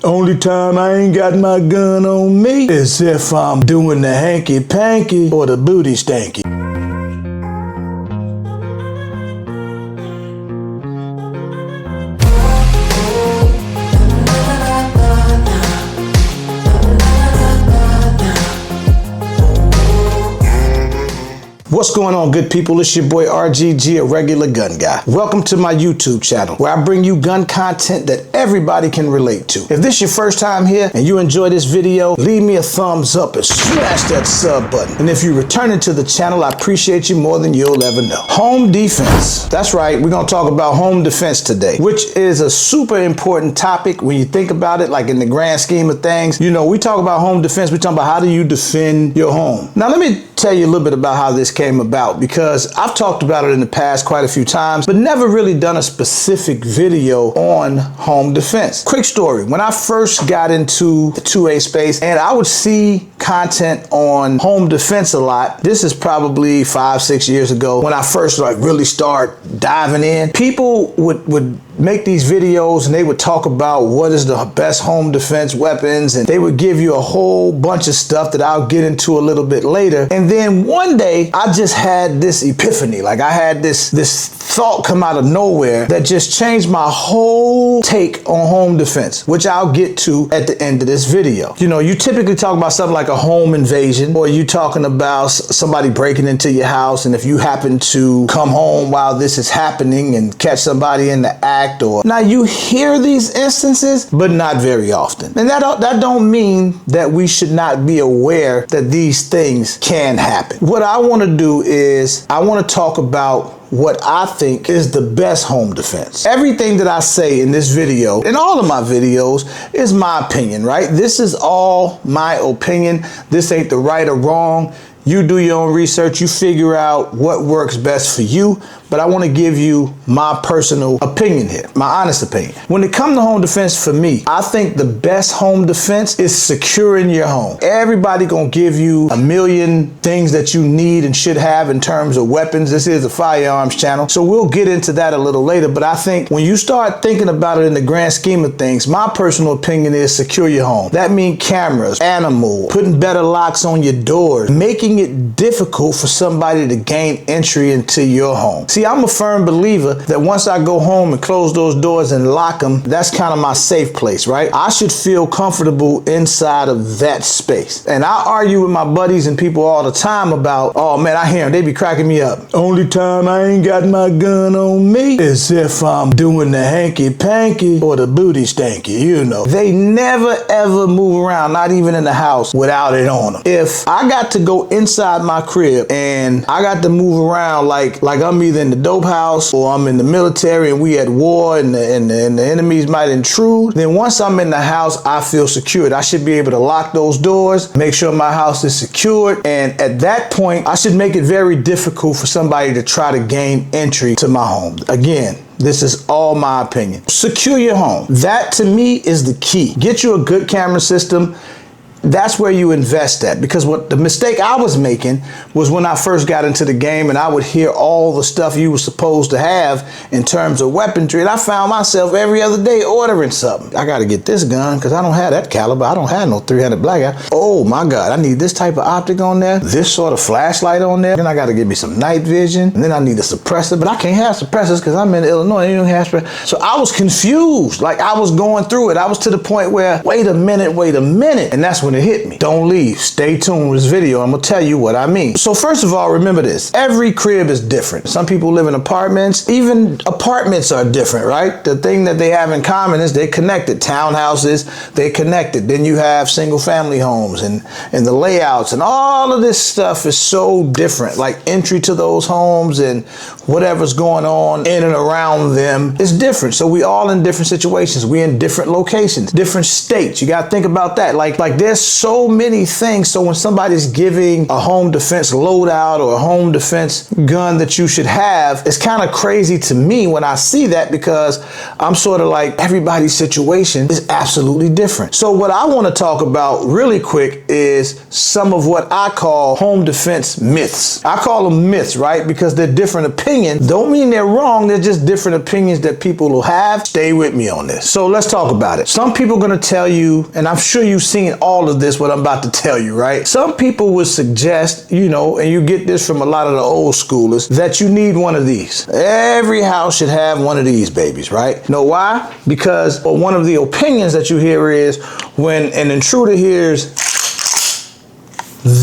Only time I ain't got my gun on me is if I'm doing the hanky-panky or the booty stanky. What's going on, good people? It's your boy RGG, a regular gun guy. Welcome to my YouTube channel, where I bring you gun content that everybody can relate to. If this is your first time here and you enjoy this video, leave me a thumbs up and smash that sub button. And if you're returning to the channel, I appreciate you more than you'll ever know. Home defense. That's right, we're gonna talk about home defense today, which is a super important topic when you think about it, like in the grand scheme of things. You know, we talk about home defense, we talk about how do you defend your home. Now, let me tell you a little bit about how this came about, because I've talked about it in the past quite a few times, but never really done a specific video on home defense. Quick story, when I first got into the 2A space and I would see content on home defense a lot, this is probably 5-6 years ago when I first really start diving in, people would make these videos and they would talk about what is the best home defense weapons, and they would give you a whole bunch of stuff that I'll get into a little bit later. And then one day I just had this epiphany, like I had this thought come out of nowhere that just changed my whole take on home defense, which I'll get to at the end of this video. You know, you typically talk about something like a home invasion, or you talking about somebody breaking into your house, and if you happen to come home while this is happening and catch somebody in the act. Or now you hear these instances, but not very often. And that don't mean that we should not be aware that these things can happen. What I want to do is I want to talk about what I think is the best home defense. Everything that I say in this video, in all of my videos, is my opinion, right? This is all my opinion. This ain't the right or wrong. You do your own research, you figure out what works best for you, but I want to give you my personal opinion here, my honest opinion. When it comes to home defense, for me, I think the best home defense is securing your home. Everybody gonna give you a million things that you need and should have in terms of weapons. This is a firearms channel, so we'll get into that a little later, but I think when you start thinking about it in the grand scheme of things, my personal opinion is secure your home. That means cameras, animal, putting better locks on your doors, making it difficult for somebody to gain entry into your home. See, I'm a firm believer that once I go home and close those doors and lock them, that's kind of my safe place, right? I should feel comfortable inside of that space. And I argue with my buddies and people all the time about, oh man, I hear them, they be cracking me up. Only time I ain't got my gun on me is if I'm doing the hanky-panky or the booty stanky, you know. They never ever move around, not even in the house, without it on them. If I got to go inside my crib and I got to move around like I'm either in the dope house or I'm in the military and we at war and the enemies might intrude, then once I'm in the house, I feel secured. I should be able to lock those doors, make sure my house is secured, and at that point, I should make it very difficult for somebody to try to gain entry to my home. Again, this is all my opinion. Secure your home. That to me is the key. Get you a good camera system. That's where you invest at, because what the mistake I was making was when I first got into the game and I would hear all the stuff you were supposed to have in terms of weaponry, and I found myself every other day ordering something. I got to get this gun because I don't have that caliber. I don't have no 300 blackout. Oh my God, I need this type of optic on there, this sort of flashlight on there. Then I got to get me some night vision, and then I need a suppressor, but I can't have suppressors because I'm in Illinois. You don't have suppressors. So I was confused. Like I was going through it. I was to the point where, wait a minute. And that's when it hit me. Don't leave. Stay tuned with this video. I'm gonna tell you what I mean. So first of all, remember this. Every crib is different. Some people live in apartments. Even apartments are different, right? The thing that they have in common is they're connected. Townhouses, they're connected. Then you have single family homes and the layouts and all of this stuff is so different. Like entry to those homes and whatever's going on in and around them is different. So we all in different situations. We in different locations, different states. You gotta think about that. Like there's so many things. So when somebody's giving a home defense loadout or a home defense gun that you should have, it's kind of crazy to me when I see that, because I'm sort of like, everybody's situation is absolutely different. So what I want to talk about really quick is some of what I call home defense myths. I call them myths, right? Because they're different opinions. Don't mean they're wrong. They're just different opinions that people will have. Stay with me on this. So let's talk about it. Some people are going to tell you, and I'm sure you've seen all of this, what I'm about to tell you, right? Some people would suggest, and you get this from a lot of the old schoolers, that you need one of these. Every house should have one of these babies, right? Know why? Because one of the opinions that you hear is, when an intruder hears,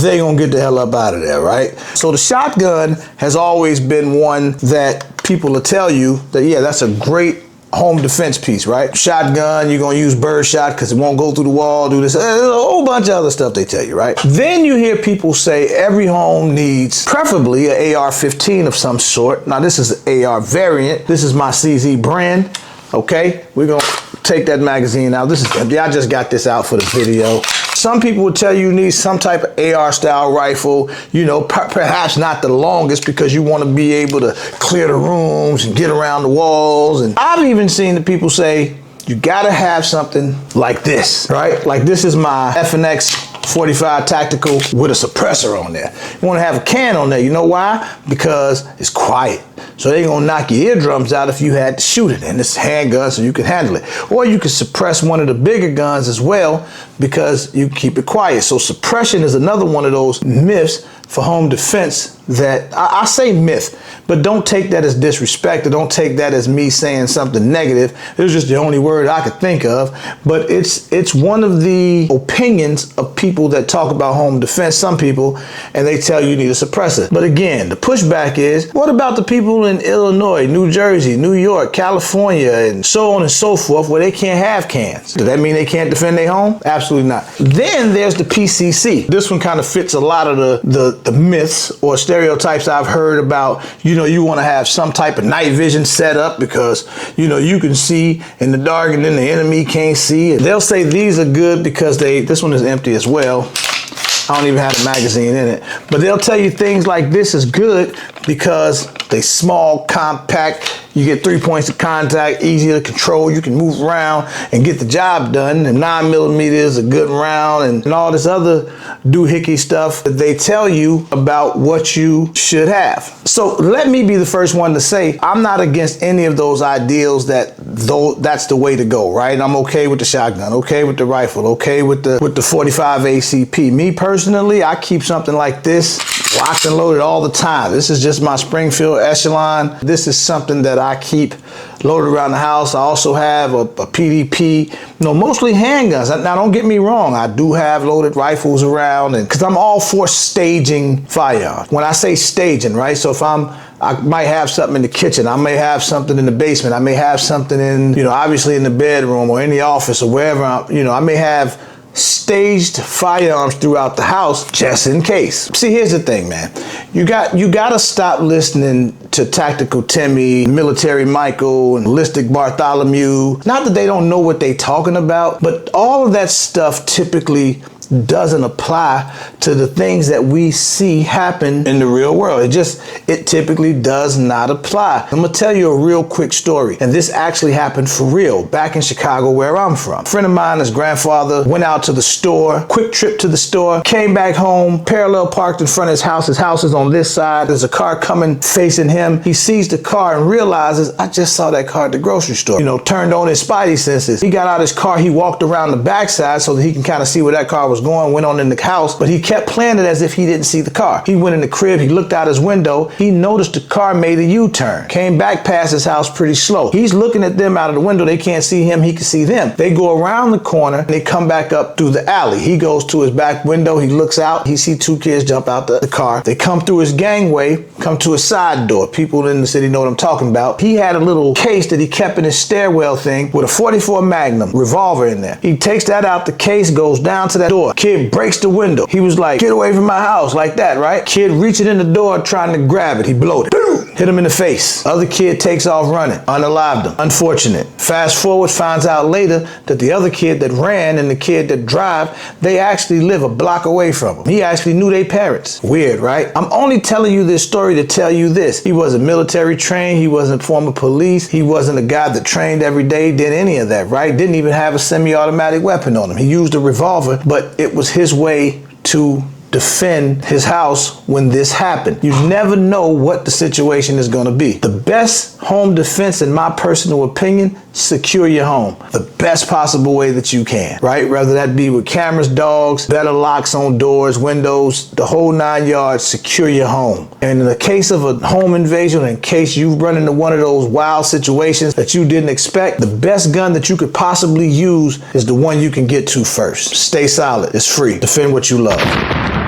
they gonna get the hell up out of there, right? So the shotgun has always been one that people will tell you that, yeah, that's a great home defense piece, right? Shotgun, you're gonna use birdshot because it won't go through the wall, do this, there's a whole bunch of other stuff they tell you, right? Then you hear people say every home needs preferably an AR-15 of some sort. Now this is an AR variant. This is my CZ brand, okay? We're gonna take that magazine out. This is empty. I just got this out for the video. Some people will tell you need some type of AR style rifle, perhaps not the longest, because you want to be able to clear the rooms and get around the walls. And I've even seen the people say, you gotta have something like this, right? Like this is my FNX 45 tactical with a suppressor on there. You want to have a can on there. You know why? Because it's quiet. So they gonna knock your eardrums out if you had to shoot it. And it's a handgun, so you can handle it. Or you can suppress one of the bigger guns as well, because you keep it quiet. So suppression is another one of those myths for home defense that I say myth, but don't take that as disrespect, or don't take that as me saying something negative. It was just the only word I could think of, but it's one of the opinions of people that talk about home defense, some people, and they tell you need a suppressor. But again, the pushback is, what about the people in Illinois, New Jersey, New York, California, and so on and so forth, where they can't have cans? Does that mean they can't defend their home? Absolutely not. Then there's the PCC. This one kind of fits a lot of the myths or stereotypes I've heard about, you want to have some type of night vision set up because, you can see in the dark and then the enemy can't see. And they'll say these are good because this one is empty as well. I don't even have a magazine in it, but they'll tell you things like this is good because they small, compact, you get 3 points of contact, easy to control, you can move around and get the job done, and 9mm is a good round, and all this other doohickey stuff that they tell you about what you should have. So let me be the first one to say, I'm not against any of those ideals that's the way to go, right? I'm okay with the shotgun, okay with the rifle, okay with the 45 ACP. Me personally, I keep something like this locked and loaded all the time. This is just my Springfield Echelon. This is something that I keep loaded around the house. I also have a PDP, mostly handguns. Now don't get me wrong, I do have loaded rifles around, and because I'm all for staging firearms. When I say staging, right? So if I might have something in the kitchen, I may have something in the basement, I may have something in, obviously in the bedroom or in the office or wherever, I may have staged firearms throughout the house just in case. See, here's the thing, man. You got to stop listening to Tactical Timmy, Military Michael, and Ballistic Bartholomew. Not that they don't know what they talking about, but all of that stuff typically doesn't apply to the things that we see happen in the real world. It typically does not apply. I'm gonna tell you a real quick story, and this actually happened for real back in Chicago where I'm from. A friend of mine, his grandfather, went out to the store, quick trip to the store, came back home, parallel parked in front of his house. His house is on this side. There's a car coming facing him. He sees the car and realizes, I just saw that car at the grocery store. Turned on his spidey senses. He got out his car, he walked around the backside so that he can kind of see where that car was going, went on in the house, but he kept playing it as if he didn't see the car. He went in the crib, he looked out his window, he noticed the car made a U-turn, came back past his house pretty slow. He's looking at them out of the window, they can't see him, he can see them. They go around the corner, and they come back up through the alley. He goes to his back window, he looks out, he sees two kids jump out the car. They come through his gangway, come to a side door. People in the city know what I'm talking about. He had a little case that he kept in his stairwell thing with a 44 Magnum revolver in there. He takes that out the case, goes down to that door. door. Kid breaks the window. He was like, get away from my house, like that, right? Kid reaching in the door trying to grab it. He blowed it. Boom! Hit him in the face. Other kid takes off running. Unalived him. Unfortunate. Fast forward, finds out later that the other kid that ran and the kid that drive, they actually live a block away from him. He actually knew their parents. Weird, right? I'm only telling you this story to tell you this. He wasn't military trained. He wasn't former police. He wasn't a guy that trained every day, did any of that, right? Didn't even have a semi-automatic weapon on him. He used a revolver, but it was his way to defend his house when this happened. You never know what the situation is going to be. The best home defense, in my personal opinion, secure your home the best possible way that you can, right? Whether that be with cameras, dogs, better locks on doors, windows, the whole 9 yards, secure your home. And in the case of a home invasion, in case you run into one of those wild situations that you didn't expect, the best gun that you could possibly use is the one you can get to first. Stay solid. It's free. Defend what you love.